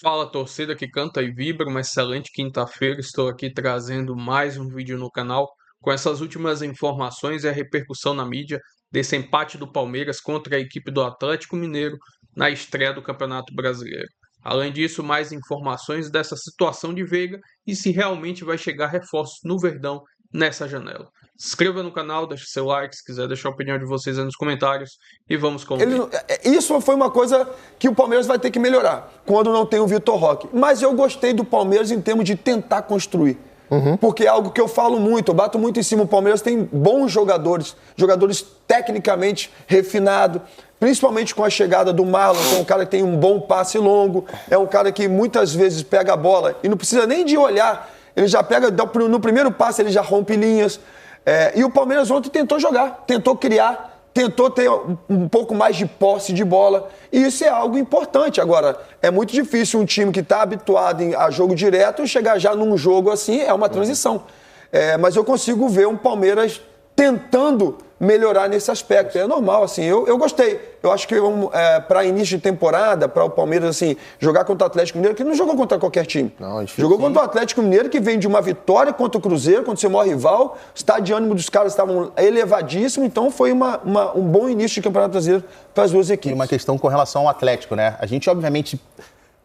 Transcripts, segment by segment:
Fala, torcida que canta e vibra, uma excelente quinta-feira. Estou aqui trazendo mais um vídeo no canal com essas últimas informações e a repercussão na mídia desse empate do Palmeiras contra a equipe do Atlético Mineiro na estreia do Campeonato Brasileiro. Além disso, mais informações dessa situação de Veiga e se realmente vai chegar reforços no Verdão nessa janela. Se inscreva no canal, deixe seu like, se quiser deixar a opinião de vocês aí nos comentários e vamos com o vídeo. Isso foi uma coisa que o Palmeiras vai ter que melhorar quando não tem o Vitor Roque. Mas eu gostei do Palmeiras em termos de tentar construir. Porque é algo que eu falo muito, eu bato muito em cima. O Palmeiras tem bons jogadores, jogadores tecnicamente refinados, principalmente com a chegada do Marlon, que é um cara que tem um bom passe longo, é um cara que muitas vezes pega a bola e não precisa nem de olhar, ele já pega, no primeiro passe ele já rompe linhas. E o Palmeiras ontem tentou jogar, tentou criar, tentou ter um pouco mais de posse de bola, e isso é algo importante. Agora, é muito difícil um time que está habituado a jogo direto chegar já num jogo assim, é uma transição. Mas eu consigo ver um Palmeiras tentando melhorar nesse aspecto. É normal, assim, eu gostei. Eu acho que para início de temporada, para o Palmeiras assim, jogar contra o Atlético Mineiro, que não jogou contra qualquer time. Não, jogou contra o Atlético Mineiro, que vem de uma vitória contra o Cruzeiro, contra o seu maior rival. O estado de ânimo dos caras estavam elevadíssimo, então foi um bom início de Campeonato Brasileiro para as duas equipes. E uma questão com relação ao Atlético, né? A gente, obviamente,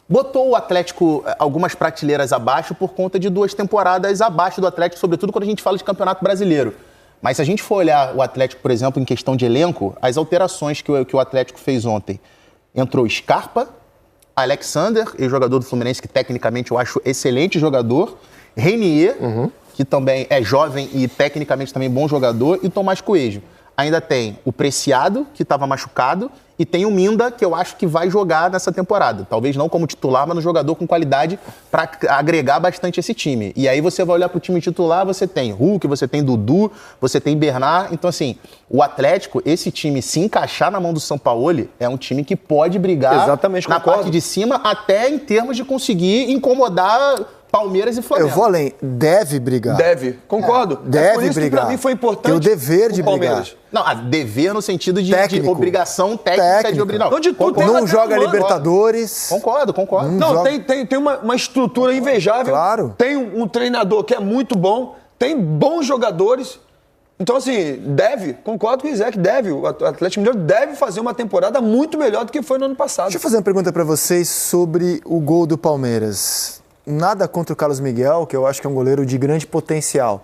botou o Atlético algumas prateleiras abaixo por conta de 2 temporadas abaixo do Atlético, sobretudo quando a gente fala de Campeonato Brasileiro. Mas se a gente for olhar o Atlético, por exemplo, em questão de elenco, as alterações que o Atlético fez ontem. Entrou Scarpa, Alexander, ex-jogador do Fluminense, que tecnicamente eu acho excelente jogador, Renier, que também é jovem e tecnicamente também bom jogador, e Tomás Coelho. Ainda tem o Preciado, que estava machucado, e tem o Minda, que eu acho que vai jogar nessa temporada. Talvez não como titular, mas um jogador com qualidade para agregar bastante esse time. E aí você vai olhar para o time titular, você tem Hulk, você tem Dudu, você tem Bernard. Então, assim, o Atlético, esse time, se encaixar na mão do Sampaoli, é um time que pode brigar exatamente, na parte de cima, até em termos de conseguir incomodar Palmeiras e Flamengo. Eu vou além. Deve brigar. Deve, concordo. Deve por isso brigar. Que pra mim foi importante. Tem o dever de Palmeiras. brigar. Não, dever no sentido de obrigação técnica de obrigar. Não joga Libertadores. Concordo. Não, tem uma estrutura invejável. Claro. Tem um treinador que é muito bom, tem bons jogadores. Então, assim, concordo com o Isaac, o Atlético Mineiro deve fazer uma temporada muito melhor do que foi no ano passado. Deixa eu fazer uma pergunta pra vocês sobre o gol do Palmeiras. Nada contra o Carlos Miguel, que eu acho que é um goleiro de grande potencial.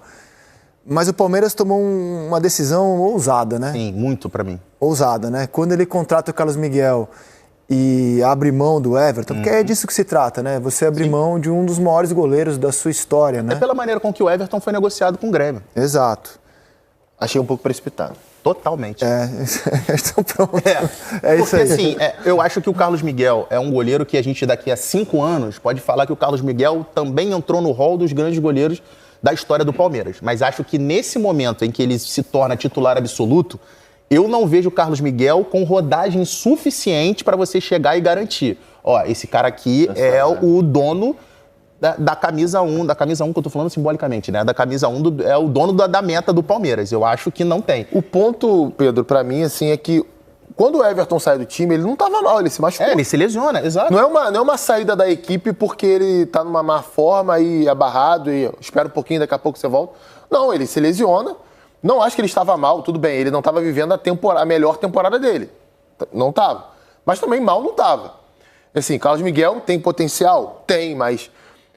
Mas o Palmeiras tomou uma decisão ousada, né? Sim, muito pra mim. Ousada, né? Quando ele contrata o Carlos Miguel e abre mão do Everton, porque é disso que se trata, né? Você abrir mão de um dos maiores goleiros da sua história, né? É pela maneira com que o Everton foi negociado com o Grêmio. Exato. Achei um pouco precipitado. Totalmente. Estão prontos. Isso aí. Assim, eu acho que o Carlos Miguel é um goleiro que a gente daqui a 5 anos pode falar que o Carlos Miguel também entrou no rol dos grandes goleiros da história do Palmeiras. Mas acho que nesse momento em que ele se torna titular absoluto, eu não vejo o Carlos Miguel com rodagem suficiente para você chegar e garantir. Ó, esse cara aqui é o dono da camisa 1, que eu tô falando simbolicamente, né? Da camisa 1 é o dono da meta do Palmeiras. Eu acho que não tem. O ponto, Pedro, pra mim, assim, é que quando o Everton sai do time, ele não tava mal, ele se machucou. Ele se lesiona, exato. Não é uma saída da equipe porque ele tá numa má forma e é barrado e espera um pouquinho, daqui a pouco você volta. Não, ele se lesiona. Não acho que ele estava mal, tudo bem, ele não estava vivendo a melhor temporada dele. Não tava. Mas também mal não tava. Assim, Carlos Miguel tem potencial? Tem, mas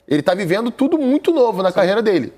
ele tá vivendo tudo muito novo na carreira dele.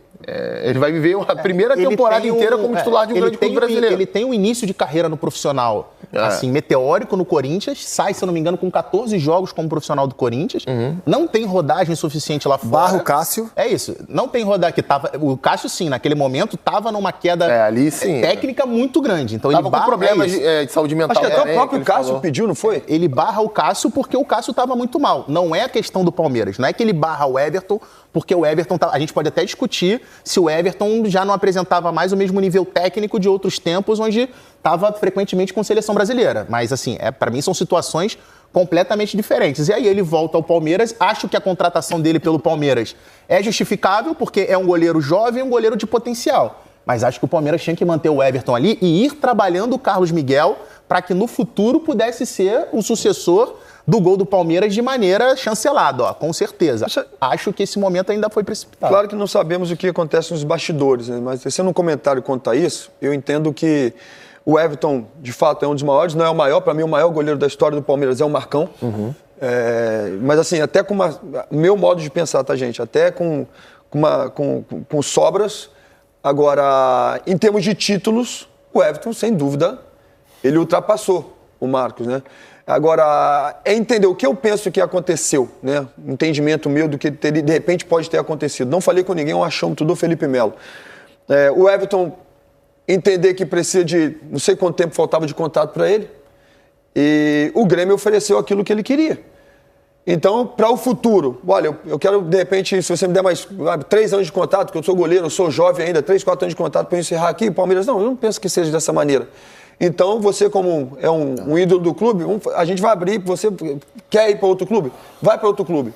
Ele vai viver a primeira temporada inteira como titular de um grande clube brasileiro. Ele tem um início de carreira no profissional, assim, meteórico no Corinthians, sai, se eu não me engano, com 14 jogos como profissional do Corinthians, não tem rodagem suficiente lá fora. Barra o Cássio. É isso, não tem rodagem, o Cássio sim, naquele momento estava numa queda ali, sim, técnica muito grande, então ele barra... com problemas de saúde mental. Acho que até o próprio Cássio pediu, não foi? Ele barra o Cássio porque o Cássio estava muito mal, não é a questão do Palmeiras, não é que ele barra o Everton, porque o Everton, a gente pode até discutir se o Everton já não apresentava mais o mesmo nível técnico de outros tempos, onde estava frequentemente com seleção brasileira. Mas, assim, para mim são situações completamente diferentes. E aí ele volta ao Palmeiras, acho que a contratação dele pelo Palmeiras é justificável, porque é um goleiro jovem, um goleiro de potencial. Mas acho que o Palmeiras tinha que manter o Everton ali e ir trabalhando o Carlos Miguel para que no futuro pudesse ser o sucessor do gol do Palmeiras de maneira chancelada, ó, com certeza. Acho que esse momento ainda foi precipitado. Claro que não sabemos o que acontece nos bastidores, né? Mas sendo um comentário quanto a isso, eu entendo que o Everton, de fato, é um dos maiores, não é o maior, para mim o maior goleiro da história do Palmeiras é o Marcão. Mas assim, até com meu modo de pensar, tá, gente? Até com sobras. Agora, em termos de títulos, o Everton, sem dúvida, ele ultrapassou o Marcos, né? Agora, é entender o que eu penso que aconteceu, né? Entendimento meu do que de repente pode ter acontecido. Não falei com ninguém, é um achômetro do Felipe Melo. O Everton entender que precisa de, não sei quanto tempo faltava de contrato para ele, e o Grêmio ofereceu aquilo que ele queria. Então, para o futuro, olha, eu quero, de repente, se você me der mais 3 anos de contrato, que eu sou goleiro, eu sou jovem ainda, 3, 4 anos de contrato para eu encerrar aqui, Palmeiras, não, eu não penso que seja dessa maneira. Então, você como é um ídolo do clube, a gente vai abrir, você quer ir para outro clube? Vai para outro clube.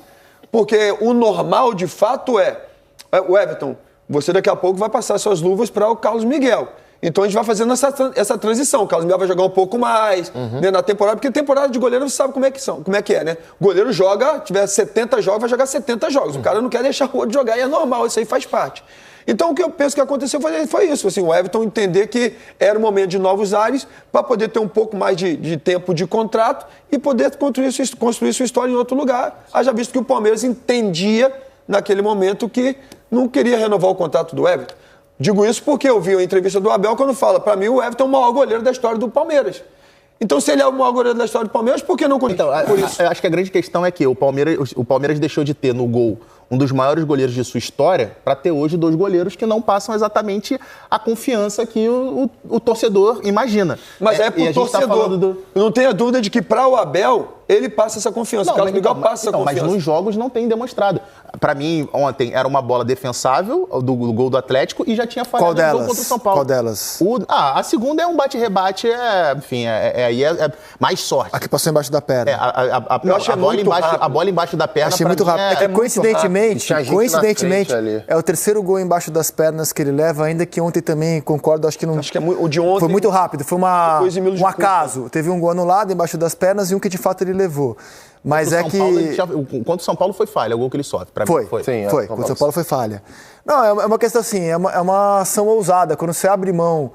Porque o normal, de fato, o Everton, você daqui a pouco vai passar suas luvas para o Carlos Miguel. Então a gente vai fazendo essa transição. O Carlos Miguel vai jogar um pouco mais né, na temporada, porque temporada de goleiro você sabe como é que é, né? O goleiro joga, tiver 70 jogos, vai jogar 70 jogos. O cara não quer deixar o outro jogar e é normal, isso aí faz parte. Então o que eu penso que aconteceu foi isso, assim, o Everton entender que era o momento de novos ares para poder ter um pouco mais de tempo de contrato e poder construir sua história em outro lugar. Haja visto que o Palmeiras entendia naquele momento que não queria renovar o contrato do Everton. Digo isso porque eu vi a entrevista do Abel quando fala, para mim o Everton é o maior goleiro da história do Palmeiras. Então, se ele é o maior goleiro da história do Palmeiras, por que não continua? Então, eu acho que a grande questão é que o Palmeiras deixou de ter no gol um dos maiores goleiros de sua história para ter hoje 2 goleiros que não passam exatamente a confiança que o torcedor imagina. Mas pro torcedor. Não tenha dúvida de que para o Abel, ele passa essa confiança. O Carlos Miguel passa essa confiança. Mas nos jogos não tem demonstrado. Para mim, ontem era uma bola defensável do gol do Atlético e já tinha falhado no gol contra o São Paulo. Qual delas? A segunda é um bate-rebate, enfim, aí é mais sorte. A que passou embaixo da perna. A bola embaixo da perna. Achei muito rápido. Coincidentemente, é o terceiro gol embaixo das pernas que ele leva, ainda que ontem também, concordo, acho que não... Acho que o de ontem... Foi muito rápido, foi um acaso. Teve um gol anulado embaixo das pernas e um que de fato ele levou. Mas é que... Contra o São Paulo foi falha, o gol que ele sofre. Foi. Contra o São Paulo foi falha. Não, é uma questão assim, é uma ação ousada. Quando você abre mão...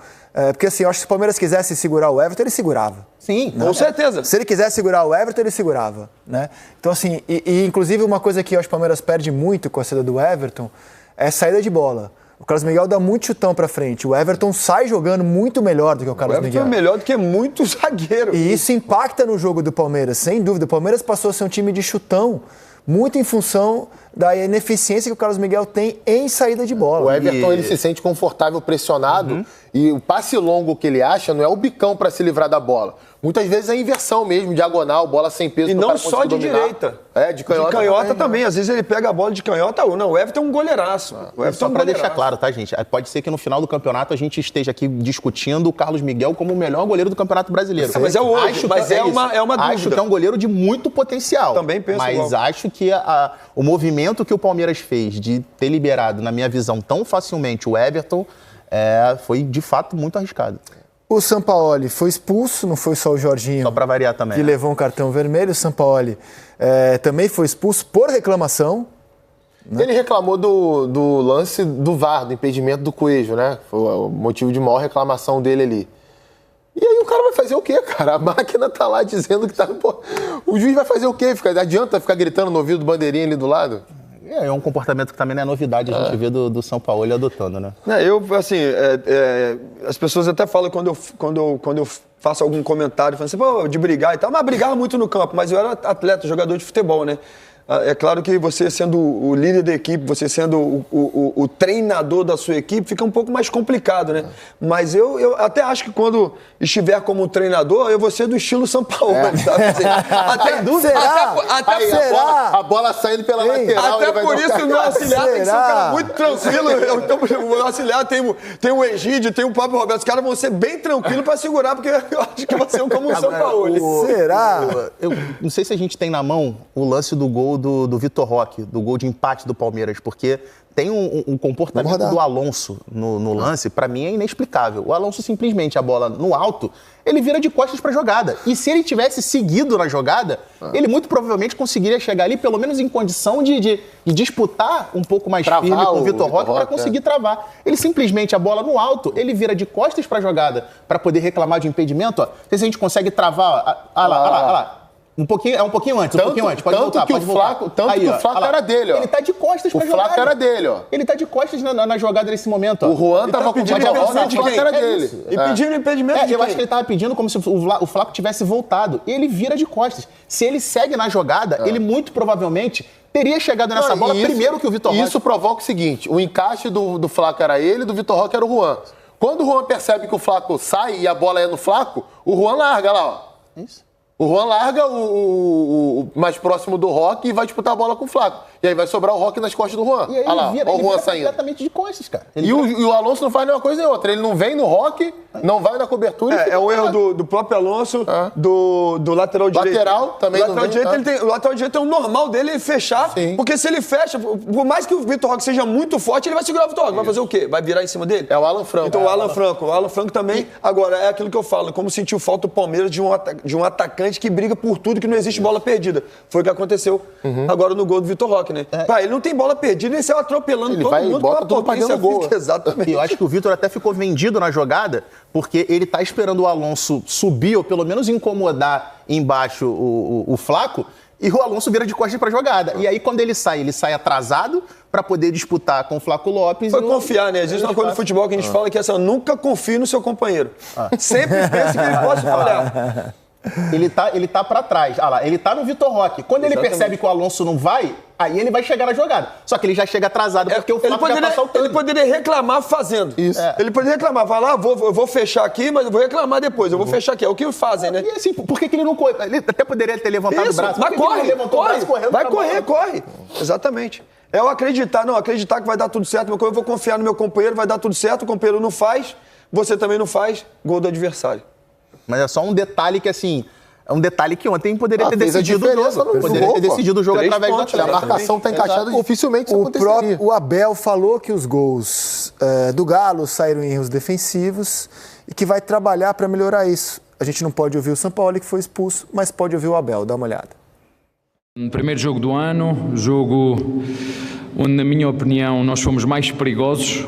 porque assim, eu acho que se o Palmeiras quisesse segurar o Everton, ele segurava. Sim, com certeza. Se ele quisesse segurar o Everton, ele segurava, né? Então assim, e inclusive uma coisa que eu acho que o Palmeiras perde muito com a saída do Everton é a saída de bola. O Carlos Miguel dá muito chutão pra frente. O Everton sai jogando muito melhor do que o Carlos Miguel. O Everton é melhor do que muito zagueiro. E isso impacta no jogo do Palmeiras, sem dúvida. O Palmeiras passou a ser um time de chutão, muito em função da ineficiência que o Carlos Miguel tem em saída de bola. O Everton ele se sente confortável, pressionado, e o passe longo que ele acha não é o bicão para se livrar da bola. Muitas vezes é a inversão mesmo, diagonal, bola sem peso. E não só de direita. De canhota. De canhota também. Às vezes ele pega a bola de canhota. Não, o Everton é um goleiraço. Só para deixar claro, tá, gente? Pode ser que no final do campeonato a gente esteja aqui discutindo o Carlos Miguel como o melhor goleiro do Campeonato Brasileiro. Mas é hoje, uma dúvida. Acho que é um goleiro de muito potencial. Também penso Mas acho que o movimento que o Palmeiras fez de ter liberado, na minha visão, tão facilmente o Everton, foi de fato muito arriscado. O Sampaoli foi expulso, não foi só o Jorginho. Só para variar também. Que levou um cartão vermelho. O Sampaoli também foi expulso por reclamação. Né? Ele reclamou do lance do VAR, do impedimento do Coelho, né? Foi o motivo de maior reclamação dele ali. E aí o cara vai fazer o quê, cara? A máquina tá lá dizendo que tá... Pô, o juiz vai fazer o quê? Adianta ficar gritando no ouvido do bandeirinha ali do lado? É um comportamento que também não é novidade, a gente vê do São Paulo adotando, né? As pessoas até falam quando eu faço algum comentário, falam assim, pô, de brigar e tal, mas brigava muito no campo, mas eu era atleta, jogador de futebol, né? É claro que você sendo o líder da equipe, você sendo o treinador da sua equipe, fica um pouco mais complicado, né? Mas eu até acho que quando estiver como treinador, eu vou ser do estilo São Paulo, sabe? Até dúvida. Será? A bola saindo pela lateral. Até por isso o meu auxiliar tem que ser um cara muito tranquilo. O meu auxiliar tem o Egídio, tem o Pablo Roberto. Os caras vão ser bem tranquilos para segurar, porque eu acho que vai ser como o São Paulo. Será? Eu não sei se a gente tem na mão o lance do gol gol do Vitor Roque, do gol de empate do Palmeiras, porque tem um comportamento do Alonso no lance, pra mim é inexplicável. O Alonso simplesmente, a bola no alto, ele vira de costas pra jogada. E se ele tivesse seguido na jogada, ele muito provavelmente conseguiria chegar ali, pelo menos em condição de disputar um pouco mais firme com o Vitor Roque pra conseguir travar. Ele simplesmente, a bola no alto, ele vira de costas pra jogada pra poder reclamar de impedimento. Ó. Se a gente consegue travar, olha lá. Um pouquinho antes. Pode voltar, pode voltar. Que o Flaco era dele, ó. Ele tá de costas pra jogada. O Flaco era dele, ó. Ele tá de costas na jogada nesse momento, ó. O Juan tava pedindo impedimento de quem era dele. E pedindo impedimento de quem? Eu acho que ele tava pedindo como se o Flaco tivesse voltado. Ele vira de costas. Se ele segue na jogada, ele muito provavelmente teria chegado nessa bola primeiro que o Vitor Roque. Isso provoca o seguinte, o encaixe do Flaco era ele, do Vitor Roque era o Juan. Quando o Juan percebe que o Flaco sai e a bola é no Flaco, o Juan larga lá, ó. Isso. O Juan larga o mais próximo do Roque e vai disputar a bola com o Flaco. E aí vai sobrar o Roque nas costas do Juan. E aí olha lá, ele o Juan vira saindo. completamente de costas, cara. E o Alonso não faz nenhuma coisa nem outra. Ele não vem no Roque, não vai na cobertura. É o erro do próprio Alonso, do lateral direito. Lateral também o lateral direito, o lateral direito é o normal dele ele fechar, porque se ele fecha, por mais que o Vitor Roque seja muito forte, ele vai segurar o Vitor Roque. Vai fazer o quê? Vai virar em cima dele? É o Alan Franco. Então o Alan Franco também. Agora, é aquilo que eu falo, como sentiu falta o Palmeiras de um atacante que briga por tudo, que não existe bola perdida. Foi o que aconteceu agora no gol do Vitor Roque, né? Ele não tem bola perdida, ele saiu atropelando todo mundo. Bota tudo pra dentro do gol. Exatamente. E eu acho que o Vitor até ficou vendido na jogada, porque ele tá esperando o Alonso subir, ou pelo menos incomodar embaixo o Flaco, e o Alonso vira de costas pra jogada. E aí, quando ele sai atrasado pra poder disputar com o Flaco Lopes. Foi confiar, né? Existe uma coisa no futebol que a gente fala que é essa, nunca confie no seu companheiro. Sempre pense que ele pode falhar. Ele tá pra trás. Ah lá, ele tá no Vitor Roque. Quando ele percebe que o Alonso não vai, aí ele vai chegar na jogada. Só que ele já chega atrasado, porque o Flaco já tá saltando. Ele poderia reclamar fazendo. Isso. Ele poderia reclamar. Vai lá, eu vou fechar aqui, mas eu vou reclamar depois. Eu vou fechar aqui. É o que fazem, né? E assim, por que ele não corre? Ele até poderia ter levantado o braço. Mas corre. Exatamente. É eu acreditar que vai dar tudo certo. Eu vou confiar no meu companheiro, vai dar tudo certo. O companheiro não faz, você também não faz. Gol do adversário. Mas é só um detalhe que, assim, é um detalhe que ontem poderia ter decidido o jogo. Poderia ter decidido o jogo através do Atlético. A marcação está encaixada, dificilmente isso aconteceria. O Abel falou que os gols do Galo saíram em erros defensivos e que vai trabalhar para melhorar isso. A gente não pode ouvir o São Paulo, que foi expulso, mas pode ouvir o Abel. Dá uma olhada. No primeiro jogo do ano, jogo onde, na minha opinião, nós fomos mais perigosos.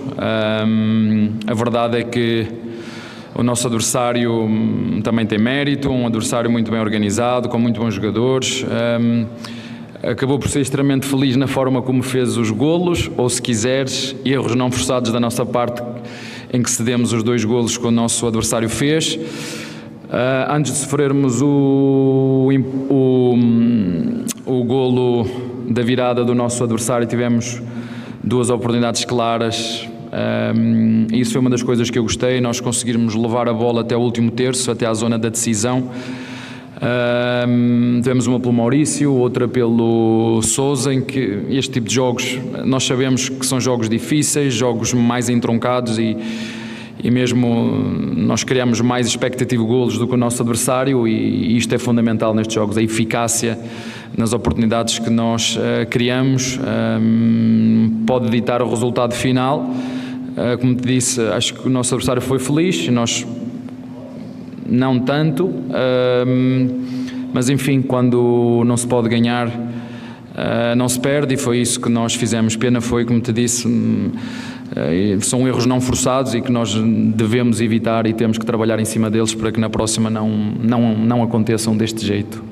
A verdade é que o nosso adversário também tem mérito, um adversário muito bem organizado, com muito bons jogadores. Acabou por ser extremamente feliz na forma como fez os golos, ou se quiseres, erros não forçados da nossa parte, em que cedemos os 2 golos que o nosso adversário fez. Antes de sofrermos o golo da virada do nosso adversário, tivemos 2 oportunidades claras. Isso foi uma das coisas que eu gostei, nós conseguirmos levar a bola até o último terço, até à zona da decisão. Tivemos uma pelo Maurício, outra pelo Sousa, em que este tipo de jogos nós sabemos que são jogos difíceis, jogos mais entroncados e mesmo nós criamos mais expectativa de golos do que o nosso adversário, e isto é fundamental nestes jogos, a eficácia nas oportunidades que nós criamos pode ditar o resultado final. Como te disse, acho que o nosso adversário foi feliz, nós não tanto, mas enfim, quando não se pode ganhar, não se perde, e foi isso que nós fizemos. Pena foi, como te disse, são erros não forçados e que nós devemos evitar e temos que trabalhar em cima deles para que na próxima não aconteçam deste jeito.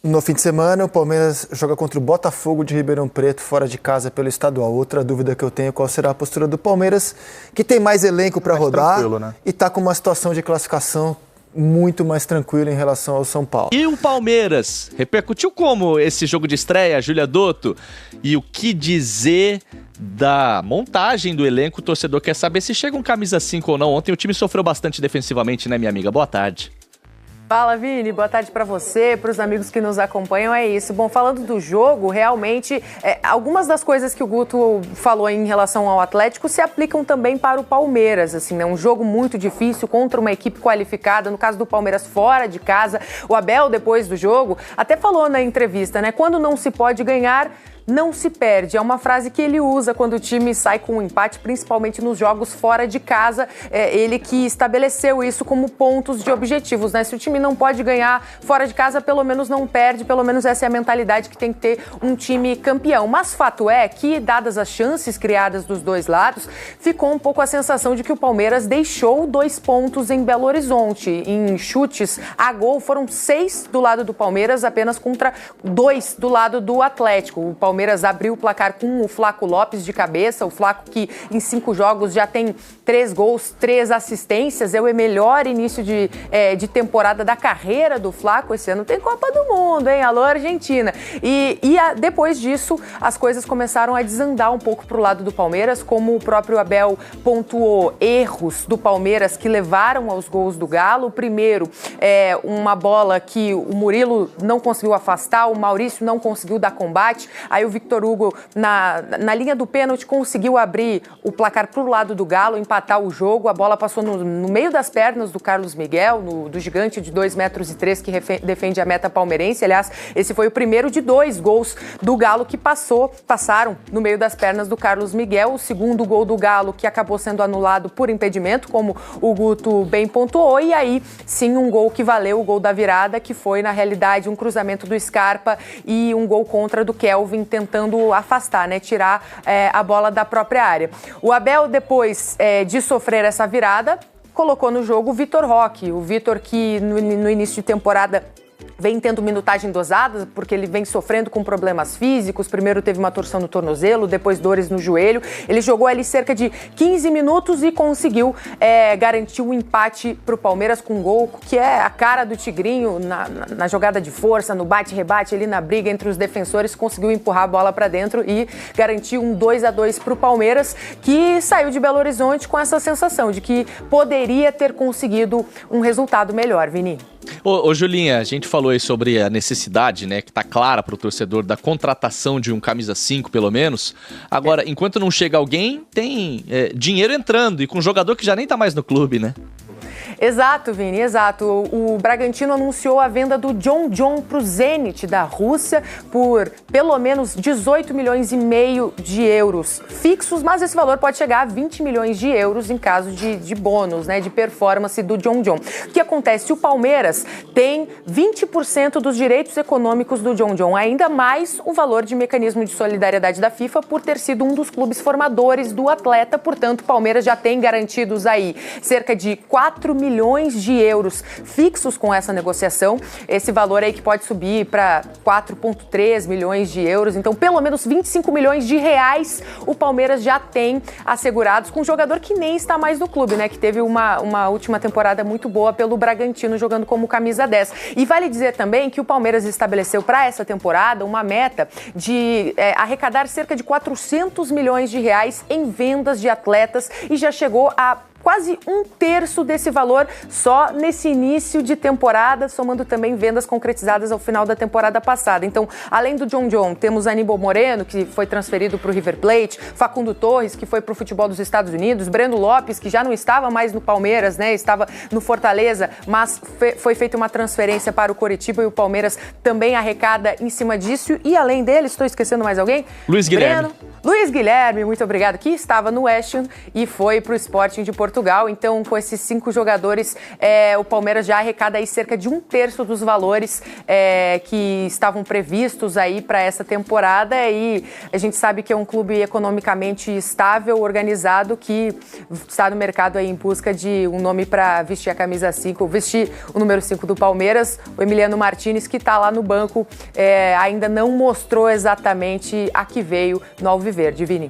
No fim de semana, o Palmeiras joga contra o Botafogo de Ribeirão Preto, fora de casa pelo estadual. Outra dúvida que eu tenho é qual será a postura do Palmeiras, que tem mais elenco para rodar, né? E está com uma situação de classificação muito mais tranquila em relação ao São Paulo. E o Palmeiras repercutiu como esse jogo de estreia, Júlia Dotto? E o que dizer da montagem do elenco? O torcedor quer saber se chega um camisa 5 ou não. Ontem o time sofreu bastante defensivamente, né, minha amiga? Boa tarde. Fala, Vini. Boa tarde para você, para os amigos que nos acompanham. É isso. Bom, falando do jogo, realmente, algumas das coisas que o Guto falou em relação ao Atlético se aplicam também para o Palmeiras. Assim, né? Um jogo muito difícil contra uma equipe qualificada. No caso do Palmeiras, fora de casa. O Abel, depois do jogo, até falou na entrevista, né? Quando não se pode ganhar, não se perde. É uma frase que ele usa quando o time sai com um empate, principalmente nos jogos fora de casa. Ele que estabeleceu isso como pontos de objetivos, né? Se o time não pode ganhar fora de casa, pelo menos não perde. Pelo menos essa é a mentalidade que tem que ter um time campeão. Mas fato é que, dadas as chances criadas dos dois lados, ficou um pouco a sensação de que o Palmeiras deixou 2 pontos em Belo Horizonte. Em chutes a gol, foram 6 do lado do Palmeiras, apenas contra 2 do lado do Atlético. O Palmeiras abriu o placar com o Flaco Lopes de cabeça, o Flaco que em 5 jogos já tem 3 gols, 3 assistências, é o melhor início de temporada da carreira do Flaco. Esse ano tem Copa do Mundo, hein? Alô, Argentina. Depois disso, as coisas começaram a desandar um pouco pro lado do Palmeiras, como o próprio Abel pontuou erros do Palmeiras que levaram aos gols do Galo. O primeiro é uma bola que o Murilo não conseguiu afastar, o Maurício não conseguiu dar combate, aí o Victor Hugo, na linha do pênalti, conseguiu abrir o placar pro lado do Galo, empatar o jogo. A bola passou no meio das pernas do Carlos Miguel, do gigante de 2,3 metros que defende a meta palmeirense. Aliás, esse foi o primeiro de 2 gols do Galo que passaram no meio das pernas do Carlos Miguel. O segundo gol do Galo, que acabou sendo anulado por impedimento, como o Guto bem pontuou. E aí, sim, um gol que valeu, o gol da virada, que foi, na realidade, um cruzamento do Scarpa e um gol contra do Kelvin, tentando afastar, né, tirar a bola da própria área. O Abel, depois de sofrer essa virada, colocou no jogo o Vitor Roque. O Vitor que no início de temporada vem tendo minutagem dosada, porque ele vem sofrendo com problemas físicos. Primeiro teve uma torção no tornozelo, depois dores no joelho. Ele jogou ali cerca de 15 minutos e conseguiu garantir um empate para o Palmeiras com um gol que é a cara do Tigrinho na jogada de força, no bate-rebate, ali na briga entre os defensores, conseguiu empurrar a bola para dentro e garantir um 2-2 para o Palmeiras, que saiu de Belo Horizonte com essa sensação de que poderia ter conseguido um resultado melhor, Vini. Ô Julinha, a gente falou aí sobre a necessidade, né, que tá clara pro torcedor da contratação de um camisa 5, pelo menos. Agora, enquanto não chega alguém, tem dinheiro entrando, e com um jogador que já nem tá mais no clube, né? Exato, Vini, exato. O Bragantino anunciou a venda do John pro Zenit da Rússia por pelo menos 18 milhões e meio de euros fixos, mas esse valor pode chegar a 20 milhões de euros em caso de bônus, né, de performance do John. O que acontece? O Palmeiras tem 20% dos direitos econômicos do John, ainda mais o valor de mecanismo de solidariedade da FIFA por ter sido um dos clubes formadores do atleta. Portanto, o Palmeiras já tem garantidos aí cerca de 4 milhões de euros fixos com essa negociação. Esse valor aí que pode subir para 4,3 milhões de euros. Então, pelo menos 25 milhões de reais o Palmeiras já tem assegurados com um jogador que nem está mais no clube, né? Que teve uma última temporada muito boa pelo Bragantino, jogando como camisa 10. E vale dizer também que o Palmeiras estabeleceu para essa temporada uma meta de arrecadar cerca de 400 milhões de reais em vendas de atletas e já chegou a quase 1/3 desse valor só nesse início de temporada, somando também vendas concretizadas ao final da temporada passada. Então, além do John, temos Aníbal Moreno, que foi transferido para o River Plate, Facundo Torres, que foi para o futebol dos Estados Unidos, Breno Lopes, que já não estava mais no Palmeiras, né? Estava no Fortaleza, mas foi feita uma transferência para o Coritiba e o Palmeiras também arrecada em cima disso. E além dele, estou esquecendo mais alguém? Luiz Guilherme. Luiz Guilherme, muito obrigado, que estava no West Ham e foi para o Sporting de Portugal. Então, com esses 5 jogadores, o Palmeiras já arrecada aí cerca de 1/3 dos valores que estavam previstos aí para essa temporada. E a gente sabe que é um clube economicamente estável, organizado, que está no mercado aí em busca de um nome para vestir a camisa 5, vestir o número 5 do Palmeiras. O Emiliano Martínez, que está lá no banco, ainda não mostrou exatamente a que veio no Alviverde. Alviverde, Vini.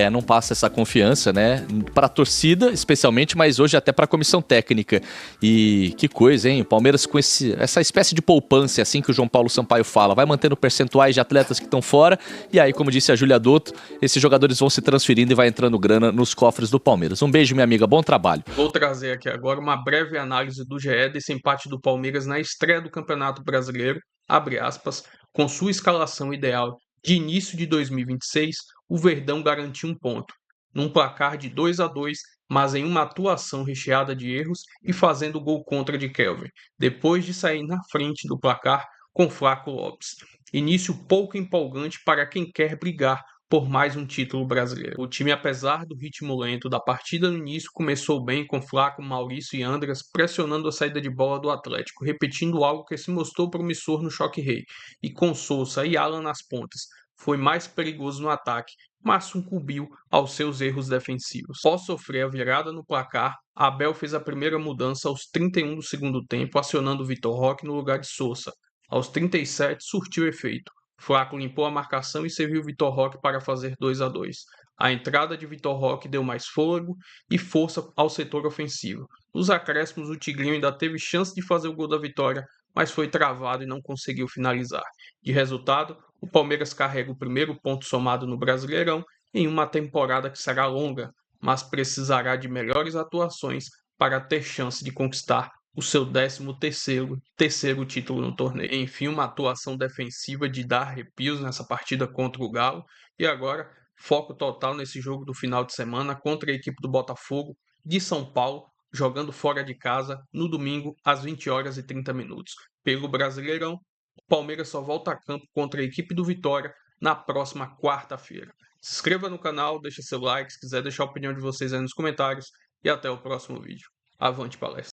Não passa essa confiança, né? Para a torcida, especialmente, mas hoje até para a comissão técnica. E que coisa, hein? O Palmeiras com essa espécie de poupança, assim que o João Paulo Sampaio fala, vai mantendo percentuais de atletas que estão fora. E aí, como disse a Júlia Dotto, esses jogadores vão se transferindo e vai entrando grana nos cofres do Palmeiras. Um beijo, minha amiga. Bom trabalho. Vou trazer aqui agora uma breve análise do GE desse empate do Palmeiras na estreia do Campeonato Brasileiro, abre aspas, com sua escalação ideal de início de 2026, o Verdão garantiu um ponto, num placar de 2-2, mas em uma atuação recheada de erros e fazendo gol contra de Kelvin, depois de sair na frente do placar com Flaco Lopes. Início pouco empolgante para quem quer brigar por mais um título brasileiro. O time, apesar do ritmo lento da partida no início, começou bem com Flaco, Maurício e Andras pressionando a saída de bola do Atlético, repetindo algo que se mostrou promissor no Choque Rei, e com Sousa e Alan nas pontas. Foi mais perigoso no ataque, mas sucumbiu aos seus erros defensivos. Após sofrer a virada no placar, Abel fez a primeira mudança aos 31 do segundo tempo, acionando Vitor Roque no lugar de Sousa. Aos 37, surtiu efeito. Flaco limpou a marcação e serviu Vitor Roque para fazer 2-2. A entrada de Vitor Roque deu mais fôlego e força ao setor ofensivo. Nos acréscimos, o Tigrinho ainda teve chance de fazer o gol da vitória, mas foi travado e não conseguiu finalizar. De resultado, o Palmeiras carrega o primeiro ponto somado no Brasileirão em uma temporada que será longa, mas precisará de melhores atuações para ter chance de conquistar o seu 13º título no torneio. Enfim, uma atuação defensiva de dar arrepios nessa partida contra o Galo. E agora, foco total nesse jogo do final de semana contra a equipe do Botafogo de São Paulo, jogando fora de casa no domingo às 20h30. Pelo Brasileirão, o Palmeiras só volta a campo contra a equipe do Vitória na próxima quarta-feira. Se inscreva no canal, deixa seu like, se quiser deixar a opinião de vocês aí nos comentários e até o próximo vídeo. Avante palestra!